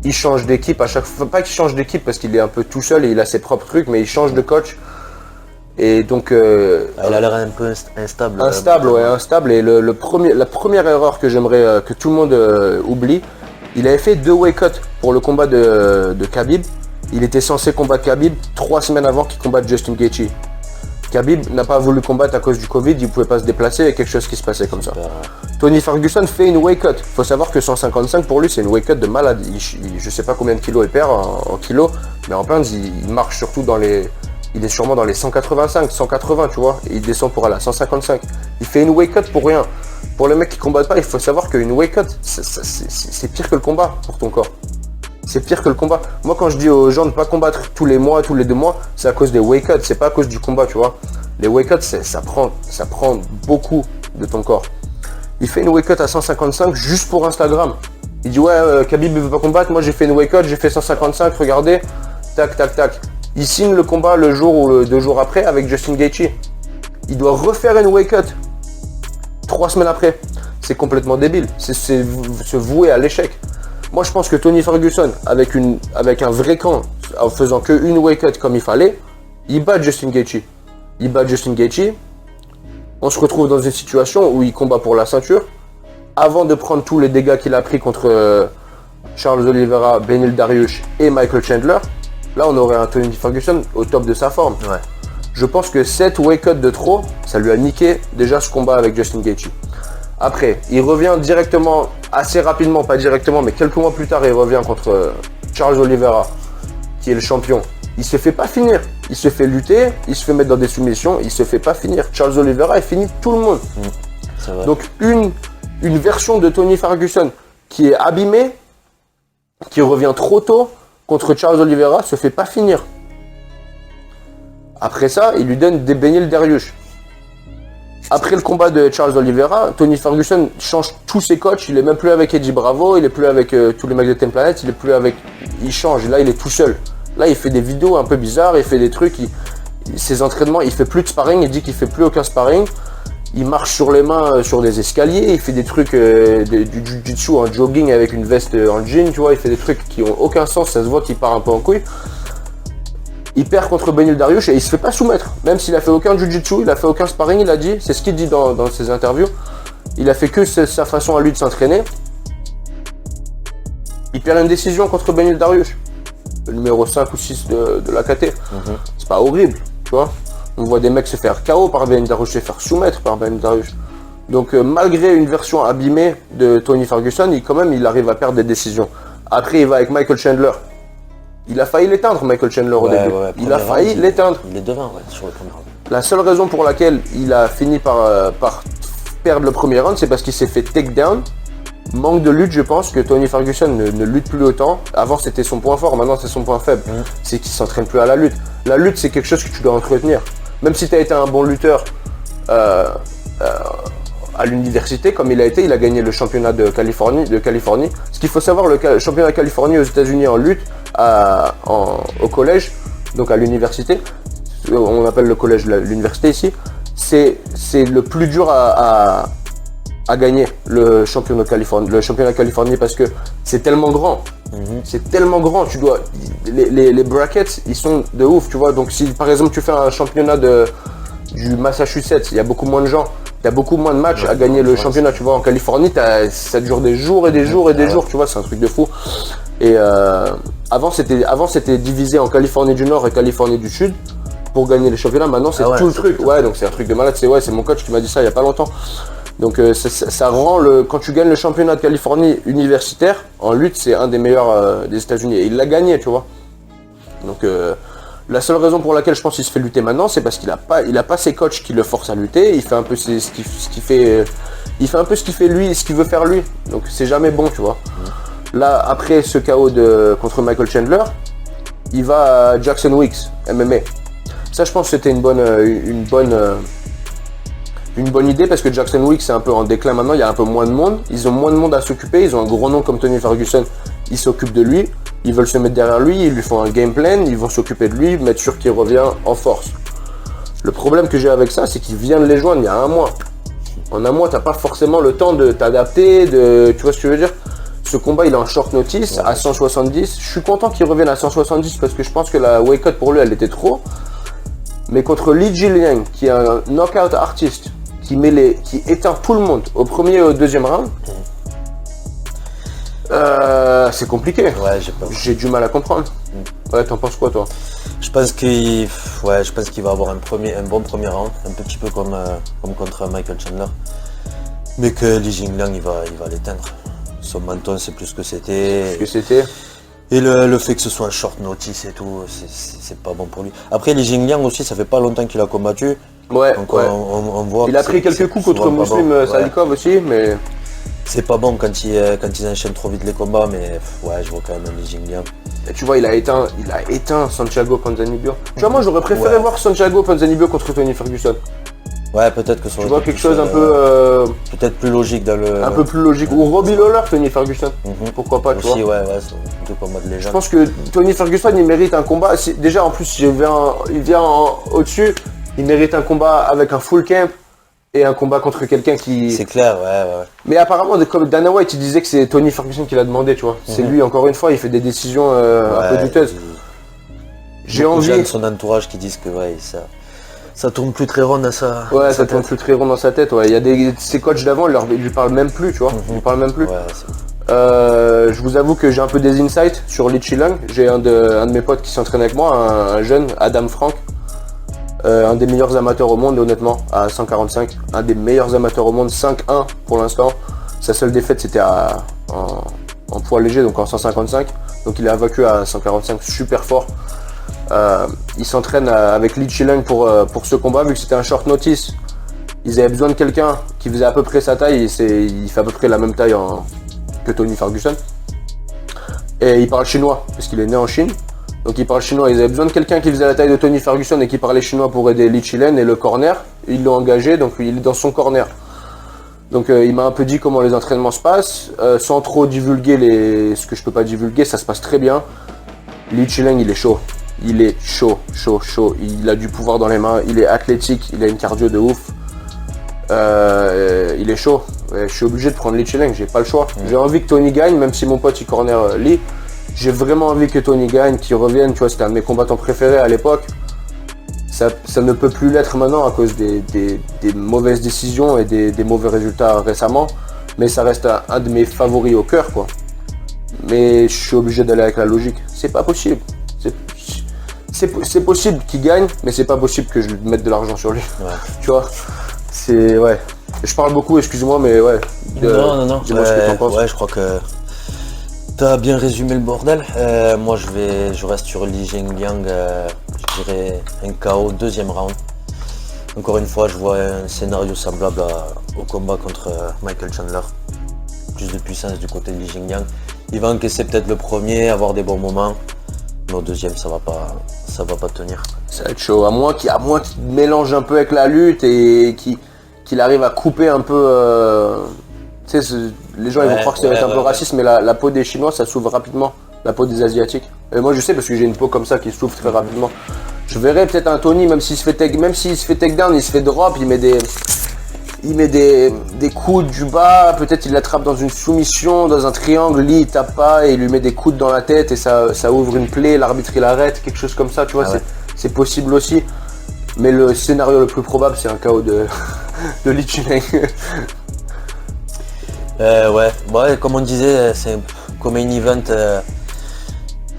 Il change d'équipe à chaque fois. Pas qu'il change d'équipe parce qu'il est un peu tout seul et il a ses propres trucs, mais il change de coach. Et donc, il a l'air un peu instable. Instable. Et la première erreur que j'aimerais que tout le monde oublie, il avait fait 2 weight cuts pour le combat de Khabib. Il était censé combattre Khabib 3 semaines avant qu'il combatte Justin Gaethje. Khabib n'a pas voulu combattre à cause du Covid, il ne pouvait pas se déplacer, il y a quelque chose qui se passait comme ça. Tony Ferguson fait une weight cut. Il faut savoir que 155 pour lui, c'est une weight cut de malade. Je ne sais pas combien de kilos il perd en kilos, mais en pounds, il marche surtout dans les... Il est sûrement dans les 185, 180, tu vois. Et il descend pour aller à 155. Il fait une weight cut pour rien. Pour les mecs qui combattent pas, il faut savoir qu'une weight cut, c'est pire que le combat pour ton corps. C'est pire que le combat. Moi, quand je dis aux gens de ne pas combattre tous les mois, tous les 2 mois, c'est à cause des weight cuts, c'est pas à cause du combat, tu vois. Les weight cuts, ça prend beaucoup de ton corps. Il fait une weight cut à 155 juste pour Instagram. Il dit ouais, Khabib ne veut pas combattre, moi j'ai fait une weight cut, j'ai fait 155, regardez, tac, tac, tac. Il signe le combat le jour ou 2 jours après avec Justin Gaethje. Il doit refaire une weight cut 3 semaines après. C'est complètement débile. C'est se vouer à l'échec. Moi, je pense que Tony Ferguson, avec un vrai camp, en faisant qu'une weight cut comme il fallait, il bat Justin Gaethje. On se retrouve dans une situation où il combat pour la ceinture. Avant de prendre tous les dégâts qu'il a pris contre Charles Oliveira, Beneil Dariush et Michael Chandler, là, on aurait un Tony Ferguson au top de sa forme. Ouais. Je pense que cette weight cut de trop, ça lui a niqué déjà ce combat avec Justin Gaethje. Après, il revient directement, assez rapidement, pas directement, mais quelques mois plus tard, il revient contre Charles Oliveira, qui est le champion. Il se fait pas finir. Il se fait lutter, il se fait mettre dans des soumissions, il se fait pas finir. Charles Oliveira, il finit tout le monde. C'est vrai. Donc, une version de Tony Ferguson qui est abîmée, qui revient trop tôt, contre Charles Oliveira, se fait pas finir. Après ça, il lui donne des Beneil Dariush. Après le combat de Charles Oliveira, Tony Ferguson change tous ses coachs. Il est même plus avec Eddie Bravo, il est plus avec tous les mecs de Team Planet, il change. Là, il est tout seul. Là, il fait des vidéos un peu bizarres, il fait des trucs. Ses entraînements, il fait plus de sparring. Il dit qu'il fait plus aucun sparring. Il marche sur les mains sur des escaliers, il fait des trucs du jiu-jitsu en jogging avec une veste en jean, tu vois, il fait des trucs qui ont aucun sens, ça se voit qu'il part un peu en couille. Il perd contre Beneil Dariush et il se fait pas soumettre, même s'il a fait aucun jiu-jitsu, il a fait aucun sparring, il a dit, c'est ce qu'il dit dans ses interviews, il a fait que sa façon à lui de s'entraîner. Il perd une décision contre Beneil Dariush, le numéro 5 ou 6 de la KT. C'est pas horrible, tu vois. On voit des mecs se faire KO par Beneil Dariush, se faire soumettre par Beneil Dariush. Donc malgré une version abîmée de Tony Ferguson, il arrive à perdre des décisions. Après, il va avec Michael Chandler. Il a failli l'éteindre, Michael Chandler, au début. Ouais, il a failli l'éteindre. Il est devant, sur le premier round. La seule raison pour laquelle il a fini par perdre le premier round, c'est parce qu'il s'est fait takedown. Manque de lutte, je pense que Tony Ferguson ne lutte plus autant. Avant, c'était son point fort, maintenant, c'est son point faible. C'est qu'il s'entraîne plus à la lutte. La lutte, c'est quelque chose que tu dois entretenir. Même si tu as été un bon lutteur à l'université, comme il a gagné le championnat de Californie. Ce qu'il faut savoir, le championnat de Californie aux États-Unis en lutte, au collège, donc à l'université, on appelle le collège l'université ici, c'est le plus dur à gagner le championnat de Californie parce que c'est tellement grand. C'est tellement grand, les brackets, ils sont de ouf, tu vois. Donc si par exemple tu fais un championnat du Massachusetts, il y a beaucoup moins de gens, il y a beaucoup moins de matchs à gagner le championnat, tu vois. En Californie, ça dure des jours et des jours et des jours, tu vois, c'est un truc de fou. Et avant c'était divisé en Californie du Nord et Californie du Sud pour gagner les championnats. Maintenant c'est tout le truc. Ouais, donc c'est un truc de malade. C'est mon coach qui m'a dit ça il y a pas longtemps. Donc ça rend quand tu gagnes le championnat de Californie universitaire en lutte, c'est un des meilleurs des États-Unis et il l'a gagné, tu vois. Donc la seule raison pour laquelle je pense qu'il se fait lutter maintenant, c'est parce qu'il a pas ses coachs qui le forcent à lutter. Il fait un peu ce qu'il fait, il fait un peu ce qu'il fait lui, ce qu'il veut faire lui. Donc c'est jamais bon, tu vois. Là après ce KO contre Michael Chandler, il va à Jackson Wicks, MMA. Ça, je pense que c'était une bonne idée parce que Jackson Wicks c'est un peu en déclin maintenant, il y a un peu moins de monde. Ils ont moins de monde à s'occuper, ils ont un gros nom comme Tony Ferguson, ils s'occupent de lui. Ils veulent se mettre derrière lui, ils lui font un game plan, ils vont s'occuper de lui, mettre sûr qu'il revient en force. Le problème que j'ai avec ça, c'est qu'il vient de les joindre il y a un mois. En un mois, t'as pas forcément le temps de t'adapter, tu vois ce que je veux dire? Ce combat, il est en short notice, à 170. Je suis content qu'il revienne à 170 parce que je pense que la weight cut pour lui, elle était trop. Mais contre Li Jingliang, qui est un knockout artiste, qui éteint tout le monde au premier et au deuxième round, c'est compliqué. Ouais, j'ai du mal à comprendre. Ouais, t'en penses quoi, toi? Je pense qu'il va avoir un bon premier round, un petit peu comme contre Michael Chandler. Mais que Li Jingliang, il va l'éteindre. Son menton, c'est plus ce que c'était. Et le fait que ce soit un short notice et tout, c'est pas bon pour lui. Après, Li Jingliang aussi, ça fait pas longtemps qu'il a combattu. Ouais, donc ouais. On voit il a pris quelques coups contre Muslim Salikov aussi, mais... C'est pas bon quand ils enchaînent trop vite les combats, mais ouais, je vois quand même Li Jingliang. Et tu vois, il a éteint Santiago Ponzinibbio. Tu vois, moi, j'aurais préféré voir Santiago Ponzinibbio contre Tony Ferguson. Ouais, peut-être que ça. Tu vois quelque chose un peu... peut-être plus logique dans le... Un peu plus logique. Ou Robbie Lawler, Tony Ferguson. Pourquoi pas, tu vois. Aussi, ouais, c'est deux combats de légende. Je pense que Tony Ferguson, il mérite un combat. Déjà, en plus, il vient au-dessus. Il mérite un combat avec un full camp et un combat contre quelqu'un qui... C'est clair, ouais. Mais apparemment, comme Dana White, il disait que c'est Tony Ferguson qui l'a demandé, tu vois. C'est lui, encore une fois, il fait des décisions un peu douteuses. J'ai envie... de son entourage qui disent que ça tourne plus très rond dans sa... Ouais, ça tourne plus très rond dans sa tête, ouais. Il y a ses coachs d'avant, ils lui parlent même plus, tu vois. Ils lui parlent même plus. Ouais, je vous avoue que j'ai un peu des insights sur Li Jingliang. J'ai un de mes potes qui s'entraîne avec moi, un jeune, Adam Frank. Un des meilleurs amateurs au monde, honnêtement, à 145. Un des meilleurs amateurs au monde, 5-1 pour l'instant. Sa seule défaite, c'était en poids léger, donc en 155. Donc il est vaincu à 145, super fort. Il s'entraîne avec Li Jingliang pour ce combat, vu que c'était un short notice. Ils avaient besoin de quelqu'un qui faisait à peu près sa taille. Il fait à peu près la même taille que Tony Ferguson. Et il parle chinois, parce qu'il est né en Chine. Donc il parle chinois, ils avaient besoin de quelqu'un qui faisait la taille de Tony Ferguson et qui parlait chinois pour aider Li Jingliang et le corner. Ils l'ont engagé, donc il est dans son corner. Donc il m'a un peu dit comment les entraînements se passent, sans trop divulguer ce que je peux pas divulguer, ça se passe très bien. Li Jingliang, il est chaud. Il est chaud. Il a du pouvoir dans les mains, il est athlétique, il a une cardio de ouf. Il est chaud. Ouais, je suis obligé de prendre Li Jingliang, j'ai pas le choix. J'ai envie que Tony gagne, même si mon pote il corner Li. J'ai vraiment envie que Tony gagne, qu'il revienne, tu vois, c'était un de mes combattants préférés à l'époque. Ça ne peut plus l'être maintenant à cause des mauvaises décisions et des mauvais résultats récemment. Mais ça reste un de mes favoris au cœur, quoi. Mais je suis obligé d'aller avec la logique. C'est pas possible. C'est possible qu'il gagne, mais c'est pas possible que je mette de l'argent sur lui. Ouais. Tu vois, c'est... Ouais. Je parle beaucoup, excuse-moi, mais ouais. Non. Dis-moi ce que t'en penses. Ouais, je crois que... T'as bien résumé le bordel. Moi je reste sur Li Jingliang, je dirais un KO, deuxième round. Encore une fois, je vois un scénario semblable au combat contre Michael Chandler. Plus de puissance du côté de Li Jingliang. Il va encaisser peut-être le premier, avoir des bons moments. Mais au deuxième, ça va pas tenir. Ça va être chaud. À moins qu'il mélange un peu avec la lutte et qu'il arrive à couper un peu... Tu sais, les gens ils vont croire que c'est un peu raciste, mais la peau des Chinois, ça s'ouvre rapidement. La peau des Asiatiques. Et moi, je sais parce que j'ai une peau comme ça qui s'ouvre très rapidement. Je verrais peut-être un Tony, même s'il se fait takedown, il se fait drop, il met des coudes du bas, peut-être il l'attrape dans une soumission, dans un triangle, Lee il tape pas et il lui met des coudes dans la tête et ça ouvre une plaie, l'arbitre il arrête, quelque chose comme ça, tu vois, c'est possible aussi. Mais le scénario le plus probable, c'est un KO de Li Jingliang. Ouais, comme on disait, c'est comme un event,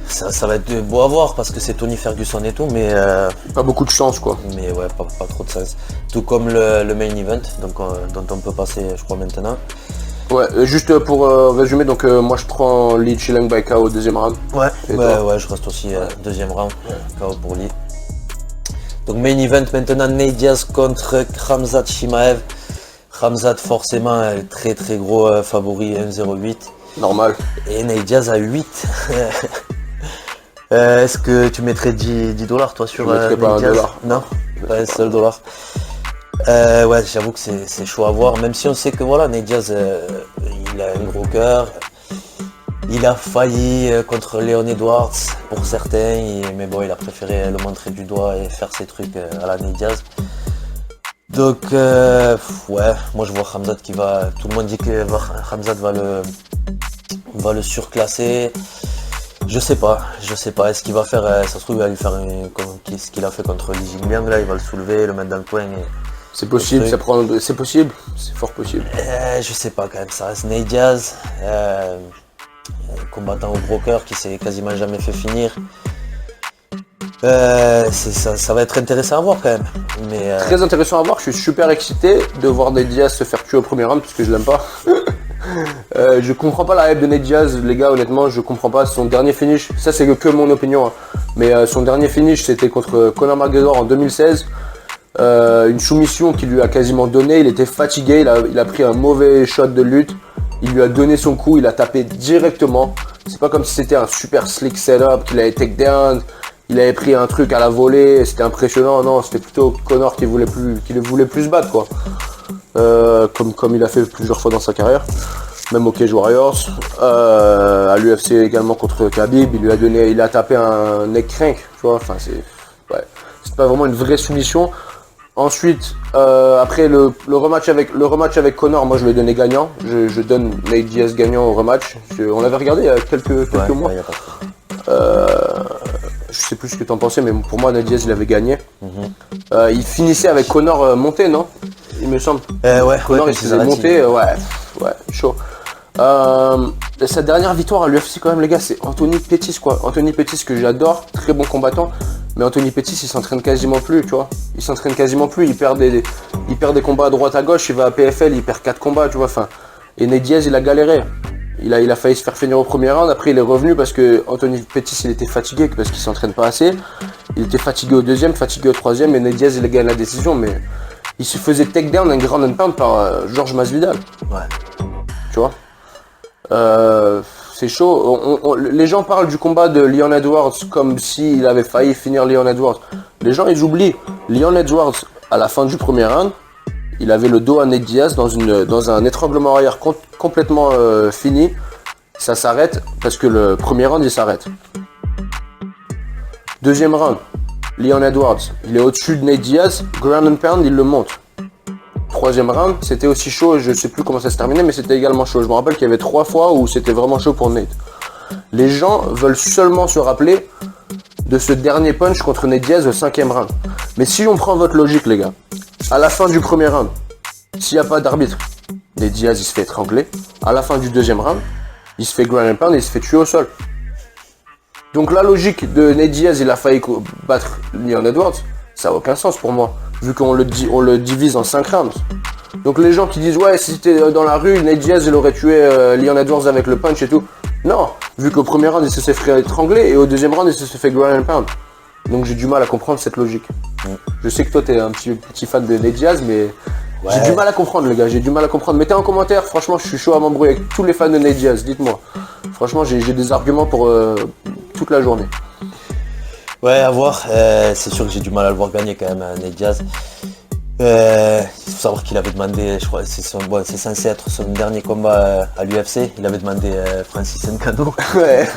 ça va être beau à voir parce que c'est Tony Ferguson et tout, mais... Pas beaucoup de chance, quoi. Mais ouais, pas trop de sens. Tout comme le main event, donc, dont on peut passer, je crois, maintenant. Ouais, juste pour résumer, donc moi je prends Li Jingliang by KO deuxième round. Ouais, je reste aussi deuxième round, KO pour Li. Donc main event maintenant, Nate Diaz contre Khamzat Chimaev. Khamzat forcément très très gros favori 1,08. Normal. Et Nate Diaz à 8. Est-ce que tu mettrais 10 $, toi, sur Je mettrais pas Nate Diaz? $1. Non, pas un seul dollar. Ouais, j'avoue que c'est chaud à voir, même si on sait que voilà, Nate Diaz, il a un gros cœur. Il a failli contre Leon Edwards pour certains, mais bon, il a préféré le montrer du doigt et faire ses trucs à la Nate Diaz. Donc, ouais, moi je vois Khamzat qui va. Tout le monde dit que Khamzat va le surclasser. Je sais pas. Est-ce qu'il va faire. Ça se trouve, il va lui faire ce qu'il a fait contre Li Jingliang, là, il va le soulever, le mettre dans le coin. C'est possible, c'est possible, c'est fort possible. Je sais pas quand même, ça reste Nate Diaz. Combattant au gros cœur qui s'est quasiment jamais fait finir. Ça va être intéressant à voir quand même. Mais, Très intéressant à voir, je suis super excité de voir Nate Diaz se faire tuer au premier round parce que je l'aime pas. Je comprends pas la hype de Nate Diaz, les gars, honnêtement, je comprends pas. Son dernier finish, ça c'est que mon opinion, hein. Mais son dernier finish c'était contre Conor McGregor en 2016. Une soumission qu'il lui a quasiment donné, il était fatigué, il a pris un mauvais shot de lutte. Il lui a donné son coup, il a tapé directement. C'est pas comme si c'était un super slick setup, qu'il avait take down, il avait pris un truc à la volée, c'était impressionnant. Non, c'était plutôt Conor qui voulait plus se battre, quoi. Comme il a fait plusieurs fois dans sa carrière. Même au Cage Warriors. À l'UFC également contre Khabib, il a tapé un neck crank, tu vois. Enfin, c'est pas vraiment une vraie soumission. Ensuite, après le rematch avec Conor, moi je l'ai donné gagnant. Je donne Nate Diaz gagnant au rematch. On l'avait regardé il y a quelques mois. Je sais plus ce que t'en pensais, mais pour moi Nate Diaz il avait gagné. Il finissait avec Conor monté, non? Il me semble. Ouais, Conor il se faisait monter, ouais, chaud. Sa dernière victoire à l'UFC quand même les gars, c'est Anthony Pettis, quoi. Anthony Pettis que j'adore, très bon combattant. Mais Anthony Pettis il s'entraîne quasiment plus, tu vois. Il perd des combats à droite à gauche, il va à PFL, il perd 4 combats, tu vois. Enfin, et Nate Diaz il a galéré. Il a failli se faire finir au premier round, après il est revenu parce que Anthony Pettis il était fatigué, parce qu'il s'entraîne pas assez. Il était fatigué au deuxième, fatigué au troisième, et Nate Diaz il a gagné la décision, mais il se faisait take down un ground and pound par Georges Masvidal. Ouais. Tu vois. C'est chaud. Les gens parlent du combat de Leon Edwards comme s'il avait failli finir Leon Edwards. Les gens ils oublient. Leon Edwards, à la fin du premier round, il avait le dos à Nate Diaz dans un étranglement arrière complètement fini. Ça s'arrête parce que le premier round il s'arrête. Deuxième round, Leon Edwards, il est au-dessus de Nate Diaz, ground and pound, il le monte. Troisième round, c'était aussi chaud, je sais plus comment ça se terminait, mais c'était également chaud. Je me rappelle qu'il y avait 3 fois où c'était vraiment chaud pour Nate. Les gens veulent seulement se rappeler de ce dernier punch contre Nate Diaz au 5e round. Mais si on prend votre logique, les gars, à la fin du premier round, s'il n'y a pas d'arbitre, Nate Diaz il se fait étrangler. À la fin du deuxième round, il se fait ground and pound et il se fait tuer au sol. Donc la logique de Nate Diaz, il a failli battre Leon Edwards, ça n'a aucun sens pour moi, vu qu'on le divise en 5 rounds. Donc les gens qui disent ouais, si c'était dans la rue, Nate Diaz il aurait tué Leon Edwards avec le punch et tout. Non, vu qu'au premier round il se fait étrangler et au deuxième round il se fait ground and pound. Donc j'ai du mal à comprendre cette logique. Je sais que toi t'es un petit fan de Nate Diaz, mais ouais. J'ai du mal à comprendre les gars, j'ai du mal à comprendre. Mettez en commentaire, franchement je suis chaud à m'embrouiller avec tous les fans de Nate Diaz, dites-moi. Franchement j'ai des arguments pour toute la journée. Ouais, à voir. C'est sûr que j'ai du mal à le voir gagner quand même, Nate Diaz. Il faut savoir qu'il avait demandé, je crois, c'est censé être son dernier combat à l'UFC. Il avait demandé Francis Ngannou. Ouais.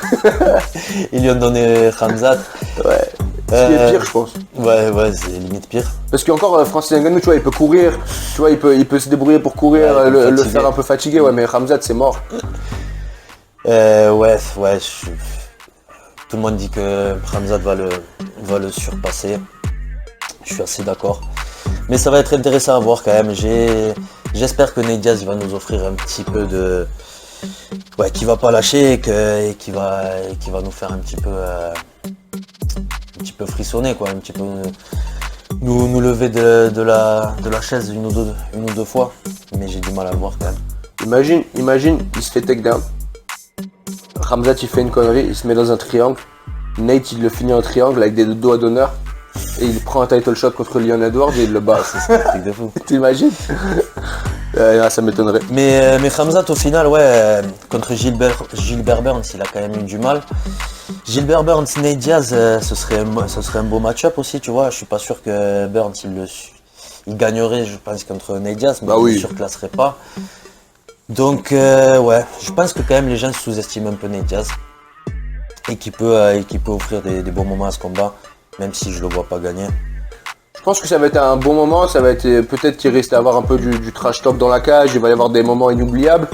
Ils lui ont donné Khamzat. Ouais. Ce qui est pire, je pense. Ouais, c'est limite pire. Parce qu'encore Francis Ngannou, tu vois, il peut courir. Tu vois, il peut se débrouiller pour courir, ouais, le faire un peu fatigué. Ouais, mais Khamzat, c'est mort. Tout le monde dit que Khamzat va le surpasser. Je suis assez d'accord. Mais ça va être intéressant à voir quand même. J'espère que Nate Diaz il va nous offrir un petit peu de... Ouais, qu'il va pas lâcher et qu'il va nous faire un petit peu frissonner, quoi. Un petit peu nous lever de la chaise une ou deux fois. Mais j'ai du mal à le voir quand même. Imagine, il se fait takedown. Khamzat il fait une connerie, il se met dans un triangle. Nate il le finit en triangle avec des doigts d'honneur. Et il prend un title shot contre Leon Edwards et il le bat. C'est un truc de fou. T'imagines? Ça m'étonnerait. Mais Khamzat, au final, contre Gilbert Burns, il a quand même eu du mal. Gilbert Burns, Nate Diaz, ce serait un beau match-up aussi, tu vois. Je suis pas sûr que Burns, il gagnerait, je pense, contre Nate Diaz, mais il ne surclasserait pas. Donc, je pense que quand même les gens sous-estiment un peu Nate Diaz. Et qui peut offrir des bons moments à ce combat, même si je le vois pas gagner. Je pense que ça va être un bon moment, ça va être peut-être qu'il risque d'avoir un peu du trash talk dans la cage, il va y avoir des moments inoubliables.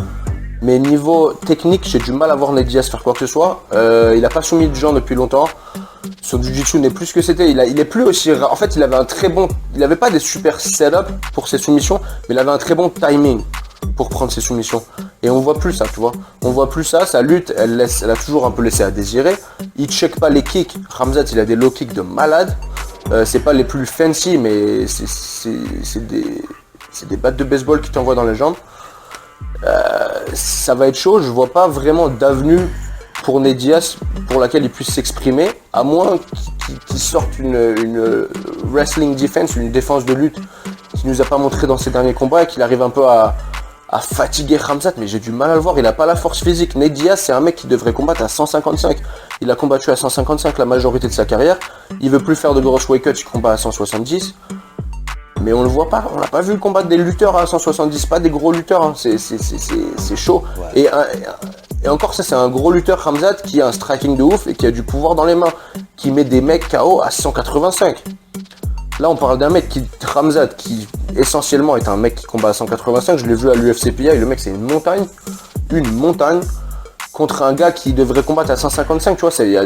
Mais niveau technique, j'ai du mal à voir Nate Diaz faire quoi que ce soit. Il n'a pas soumis de gens depuis longtemps. Son jiu-jitsu n'est plus ce que c'était. Il est plus aussi. En fait, il avait un très bon. Il n'avait pas des super setups pour ses soumissions, mais il avait un très bon timing pour prendre ses soumissions. Et on voit plus ça, tu vois. On voit plus ça. Sa lutte, elle a toujours un peu laissé à désirer. Il check pas les kicks. Khamzat, il a des low kicks de malade. C'est pas les plus fancy, mais c'est des battes de baseball qui t'envoient dans les jambes. Ça va être chaud, je vois pas vraiment d'avenue pour Nate Diaz pour laquelle il puisse s'exprimer, à moins qu'il sorte une wrestling defense, une défense de lutte qu'il nous a pas montré dans ses derniers combats et qu'il arrive un peu à fatiguer Khamzat, mais j'ai du mal à le voir, il a pas la force physique. Nate Diaz, c'est un mec qui devrait combattre à 155. Il a combattu à 155 la majorité de sa carrière. Il veut plus faire de grosses weight cuts, il combat à 170. Mais on le voit pas, on n'a pas vu combattre des lutteurs à 170, pas des gros lutteurs, hein. C'est chaud. Ouais. Et encore ça, c'est un gros lutteur Khamzat qui a un striking de ouf et qui a du pouvoir dans les mains, qui met des mecs KO à 185. Là on parle d'un mec Khamzat, qui essentiellement est un mec qui combat à 185, je l'ai vu à l'UFC PI, le mec c'est une montagne, contre un gars qui devrait combattre à 155, tu vois, il y a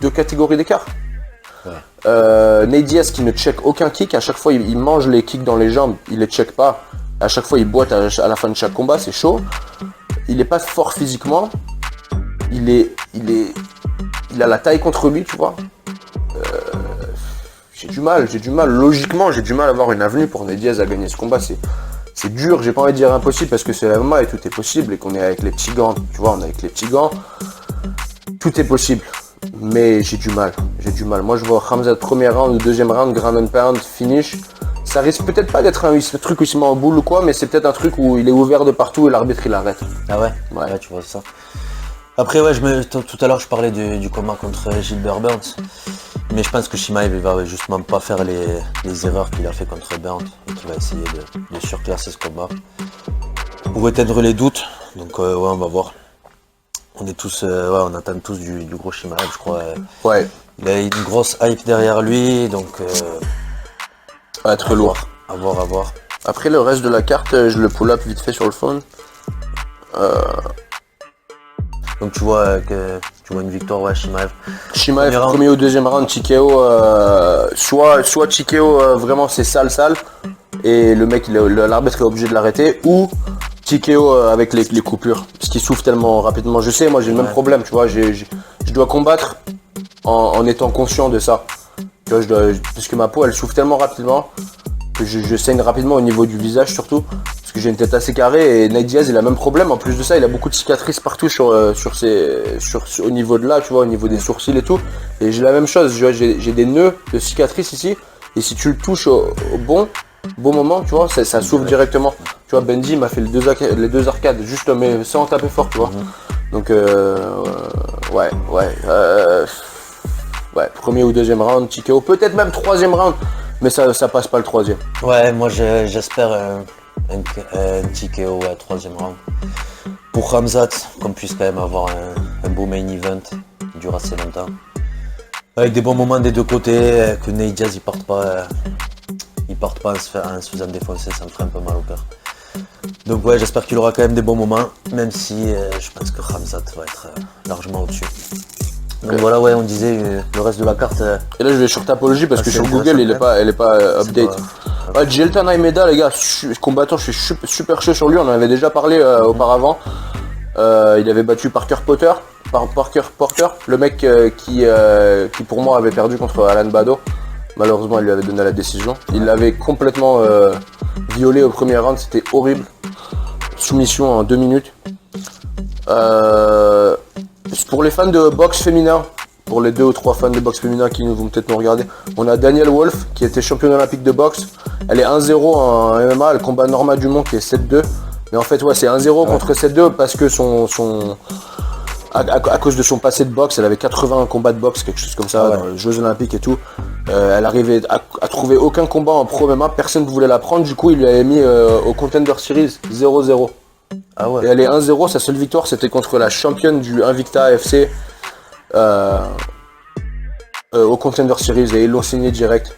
deux catégories d'écart. Ouais. Nate Diaz qui ne check aucun kick, à chaque fois il mange les kicks dans les jambes, il les check pas, à chaque fois il boite à la fin de chaque combat, c'est chaud. Il est pas fort physiquement, il a la taille contre lui, tu vois. J'ai du mal, logiquement j'ai du mal à avoir une avenue pour Nate Diaz à gagner ce combat, c'est dur, j'ai pas envie de dire impossible parce que c'est la MMA et tout est possible et qu'on est avec les petits gants, tu vois, on est avec les petits gants, tout est possible. Mais j'ai du mal. Moi je vois Khamzat premier round ou deuxième round, ground and pound, finish. Ça risque peut-être pas d'être un truc où il se met en boule ou quoi, mais c'est peut-être un truc où il est ouvert de partout et l'arbitre il arrête. Ah ouais, tu vois ça. Après tout à l'heure je parlais du combat contre Gilbert Burns. Mais je pense que Chimaev il va justement pas faire les erreurs qu'il a fait contre Burns et qu'il va essayer de surclasser ce combat. Pour éteindre les doutes, donc on va voir. On est tous, on attend tous du gros Chimaev, je crois. Ouais. Il a une grosse hype derrière lui, donc. Va être lourd. À voir. Après le reste de la carte, je le pull up vite fait sur le phone. Donc tu vois une victoire, Chimaev. Chimaev premier ou deuxième round, TKO. Soit TKO vraiment c'est sale. Et le mec, l'arbitre est obligé de l'arrêter, ou TKO avec les coupures, parce qu'il souffle tellement rapidement. Je sais, moi j'ai le même problème, tu vois, je dois combattre en étant conscient de ça. Tu vois, parce que ma peau elle souffle tellement rapidement que je saigne rapidement au niveau du visage surtout, parce que j'ai une tête assez carrée et Nate Diaz il a le même problème. En plus de ça, il a beaucoup de cicatrices partout au niveau de là, tu vois, au niveau des sourcils et tout. Et j'ai la même chose, j'ai des nœuds de cicatrices ici, et si tu le touches au bon moment, tu vois, ça s'ouvre directement. Tu vois, Benji m'a fait les deux arcades, juste mais sans taper fort, tu vois. Donc premier ou deuxième round, TKO, peut-être même troisième round, mais ça passe pas le troisième. Ouais, moi j'espère un TKO, troisième round. Pour Khamzat, qu'on puisse quand même avoir un beau main event qui dure assez longtemps. Avec des bons moments des deux côtés, que Nate Diaz il parte pas en se faisant défoncer, ça me ferait un peu mal au cœur. Donc j'espère qu'il aura quand même des bons moments, même si je pense que Khamzat va être largement au-dessus. Donc voilà, on disait le reste de la carte. Et là je vais sur Tapology parce que sur Google elle est pas update. Jelton Aimeda, les gars, combattant, je suis super chaud sur lui, on en avait déjà parlé auparavant. Il avait battu Parker Porter, le mec qui pour moi avait perdu contre Alan Bado. Malheureusement il lui avait donné la décision. Il l'avait complètement violé au premier round, c'était horrible. Soumission en 2 minutes. Pour les fans de boxe féminin, pour les 2 ou 3 fans de boxe féminin qui vont peut-être nous regarder, on a Daniel Wolf qui était championne olympique de boxe Elle est 1-0 en MMA, elle combat Norma Dumont qui est 7-2. Mais en fait, ouais, c'est 1-0 contre 7-2 parce que à cause de son passé de boxe, elle avait 80 combats de boxe, quelque chose comme ça, dans les Jeux Olympiques et tout. Elle arrivait à trouver aucun combat en Pro MMA, personne ne voulait la prendre, du coup il lui avait mis au Contender Series 0-0. Ah ouais. Et elle est 1-0, sa seule victoire c'était contre la championne du Invicta FC au Contender Series et ils l'ont signé direct.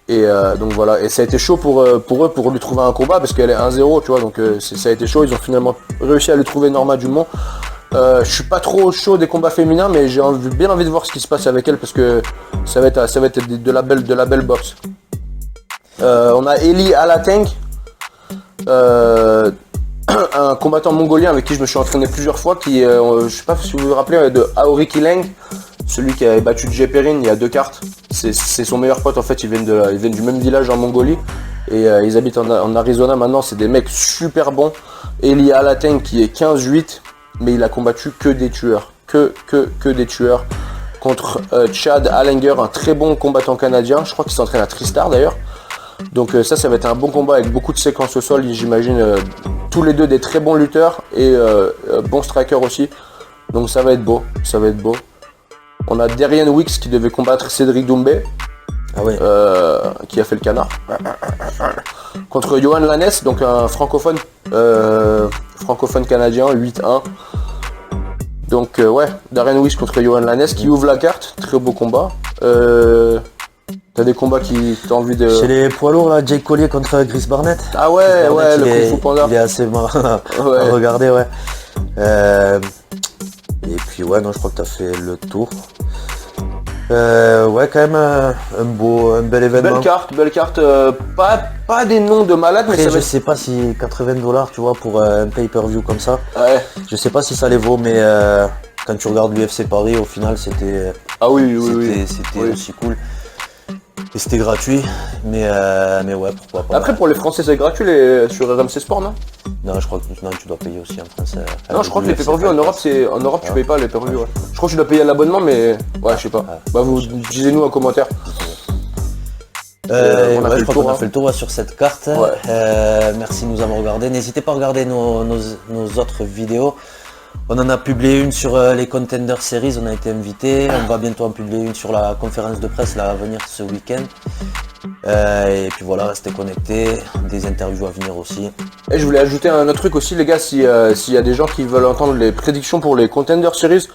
Et donc voilà, et ça a été chaud pour eux pour lui trouver un combat parce qu'elle est 1-0, tu vois, donc ça a été chaud, ils ont finalement réussi à lui trouver Norma Dumont. Je suis pas trop chaud des combats féminins, mais j'ai bien envie de voir ce qui se passe avec elle parce que ça va être de la belle boxe. On a Eli Alateng, un combattant mongolien avec qui je me suis entraîné plusieurs fois, qui je sais pas si vous vous rappelez de Aori Kileng, celui qui a battu Jay Perrin il y a 2 cartes. C'est son meilleur pote en fait, ils viennent du même village en Mongolie et ils habitent en Arizona maintenant, c'est des mecs super bons. Eli Alateng qui est 15-8. Mais il a combattu que des tueurs, que des tueurs contre Chad Allenger, un très bon combattant canadien. Je crois qu'il s'entraîne à Tristar d'ailleurs. Donc ça va être un bon combat avec beaucoup de séquences au sol, j'imagine. Tous les deux des très bons lutteurs et bons strikers aussi. Donc ça va être beau, On a Darian Wicks qui devait combattre Cédric Doumbé. Qui a fait le canard. Contre Johan Lanes, donc un francophone canadien, 8-1. Donc Darian Wicks contre Johan Lanes qui ouvre la carte, très beau combat. T'as des combats qui t'as envie de... Chez les poids lourds là, Jake Collier contre Chris Barnett. Ah ouais, le Kung Fu Panda. Il est assez marrant à regarder, ouais. Et puis non, je crois que t'as fait le tour. Quand même un bel événement. Belle carte, pas des noms de malades, mais après, je sais pas si $80 tu vois pour un pay-per-view comme ça. Ouais. Je sais pas si ça les vaut, mais quand tu regardes l'UFC Paris, au final c'était aussi cool. Et c'était gratuit, mais ouais, pourquoi pas. Après pour les Français c'est gratuit sur RMC Sport, non? Non, je crois que tu dois payer aussi en France. Non, je crois que les pay-per-view en Europe, tu payes pas les pay-per-view. Ouais. Je crois que tu dois payer l'abonnement, mais ouais, je sais pas. Vous disez-nous en commentaire. Je crois qu'on a fait le tour sur cette carte. Merci de nous avoir regardé. N'hésitez pas à regarder nos autres vidéos. On en a publié une sur les Contender Series, on a été invité. On va bientôt en publier une sur la conférence de presse là, à venir ce week-end. Et puis voilà, restez connectés, des interviews à venir aussi. Et je voulais ajouter un autre truc aussi les gars, s'il y a des gens qui veulent entendre les prédictions pour les Contender Series,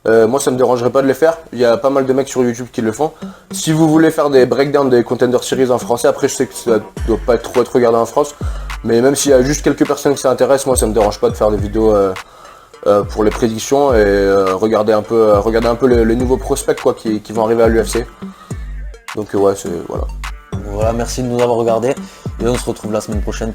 moi ça me dérangerait pas de les faire, il y a pas mal de mecs sur YouTube qui le font. Si vous voulez faire des breakdowns des Contender Series en français, après je sais que ça doit pas trop être regardé en France, mais même s'il y a juste quelques personnes qui s'intéressent, moi ça me dérange pas de faire des vidéos pour les prédictions et regarder un peu les nouveaux prospects quoi, qui vont arriver à l'UFC. Donc voilà. Voilà, merci de nous avoir regardés et on se retrouve la semaine prochaine.